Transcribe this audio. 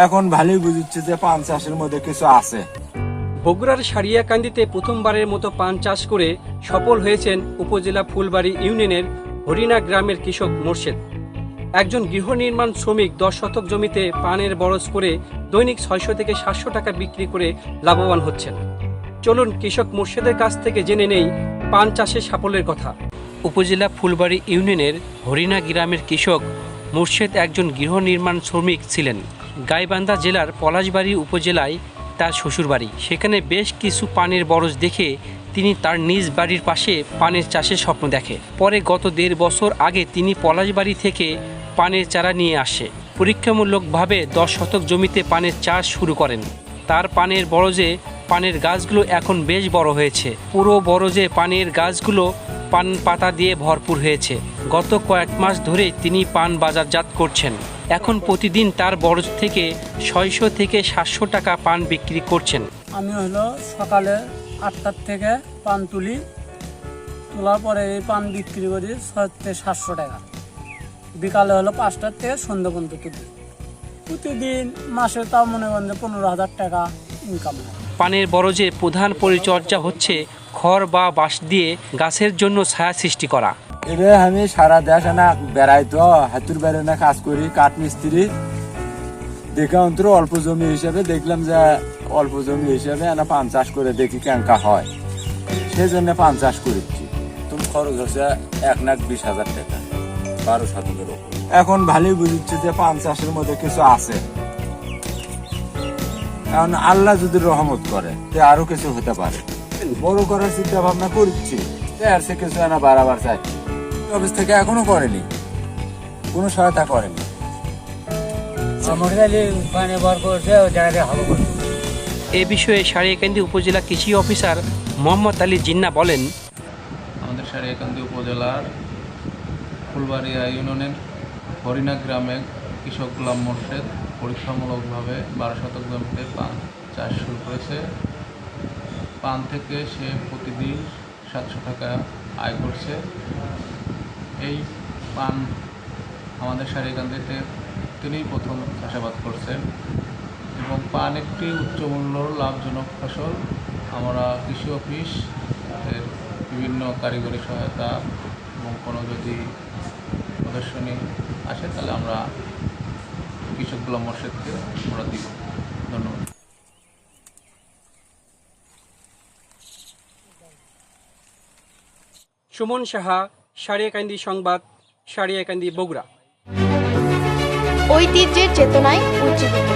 এখন ভালোই বুঝছে যে পান চাষের মধ্যে কিছু আছে। বগুড়ার সারিয়াকান্দিতে প্রথমবারের মতো পান চাষ করে সফল হয়েছেন উপজেলা ফুলবাড়ি ইউনিয়নের হরিণা গ্রামের কৃষক মোর্শেদ। একজন গৃহ নির্মাণ শ্রমিক 10 শতক জমিতে পানের বরজ করে দৈনিক 600 থেকে 700 টাকা বিক্রি করে লাভবান হচ্ছেন। চলুন কৃষক মোর্শেদের কাছ থেকে জেনে নেই পান চাষের সাফল্যের কথা। উপজেলা ফুলবাড়ি ইউনিয়নের হরিণা গ্রামের কৃষক মোর্শেদ একজন গৃহ নির্মাণ শ্রমিক ছিলেন। গাইবান্ধা জেলার পলাশবাড়ি উপজেলায় তার শ্বশুরবাড়ি। সেখানে বেশ কিছু পানের বরজ দেখে তিনি তার নিজ বাড়ির পাশে পানের চাষের স্বপ্ন দেখে। পরে গত 1.5 বছর আগে তিনি পলাশবাড়ি থেকে পানের চারা নিয়ে আসে। পরীক্ষামূলকভাবে 10 শতক জমিতে পানের চাষ শুরু করেন। তার পানের বরজে পানের গাছগুলো এখন বেশ বড় হয়েছে। পুরো বরজে পানের গাছগুলো পান পাতা দিয়ে ভরপুর হয়েছে। গত কয়েক মাস ধরে তিনি পান বাজারজাত করছেন। এখন প্রতিদিন তার বরজ থেকে 600 থেকে 700 টাকা পান বিক্রি করছেন। আমি সকালে 8টার থেকে পান তুলি, তোলার পরে এই পান বিক্রি করি 600 থেকে 700 টাকা। বিকালে 5টার থেকে সন্ধ্যা পর্যন্ত তুলি। প্রতিদিন মাসে তাও মনে করেন 15,000 টাকা ইনকাম হয়। পানের বরজে প্রধান পরিচর্যা হচ্ছে খড় বা বাঁশ দিয়ে গাছের জন্য ছায়া সৃষ্টি করা। এরে আমি সারা দেশ না বেড়াই, তো হাতুর বেড়ে না কাজ করি, কাঠ মিস্ত্রি। দেখে অন্তর অল্প জমি হিসেবে দেখলাম যে অল্প জমি হিসেবে না পান চাষ করে দেখি কেঙ্কা হয়, সেই জন্য পান চাষ করেছি। তুমি খরচ হচ্ছে 1,20,000 টাকা 12 শতকের ওপর। এখন ভালোই বুঝছে যে পান চাষের মধ্যে কিছু আছে। এখন আল্লাহ যদি রহমত করে তে আরো কিছু হতে পারে। বড় করার চিন্তা ভাবনা করছি, এর সে কিছু না বাড়াবার চাইছি। অফিস থেকে এখনো করেনি, কোনো সহায়তা করেনি। এ বিষয়ে সারিয়াকান্দি উপজেলা কৃষি অফিসার মোহাম্মদ আলী জিন্না বলেন, আমাদের সারিয়াকান্দি উপজেলার ফুলবাড়িয়া ইউনিয়নের হরিণা গ্রামে কৃষক গোলাম মোর্শেদ পরীক্ষামূলকভাবে 12 শতক জমিতে পান চাষ শুরু করেছে। পান থেকে সে প্রতিদিন 700 টাকা আয় করছে। এই পান আমাদের সারিয়াকান্দিতে তিনিই প্রথম চাষাবাদ করছেন এবং পান একটি উচ্চমূল্যর লাভজনক ফসল। আমরা কৃষি অফিস এর বিভিন্ন কারিগরি সহায়তা এবং কোনো যদি প্রদর্শনী আসে তাহলে আমরা কৃষক গোলাম মোর্শেদকে আমরা দিব। ধন্যবাদ। সুমন সাহা, সারিয়াকান্দি সংবাদ, সারিয়াকান্দি, বগুড়া। ঐতিহ্যের চেতনায় উজ্জীবিত।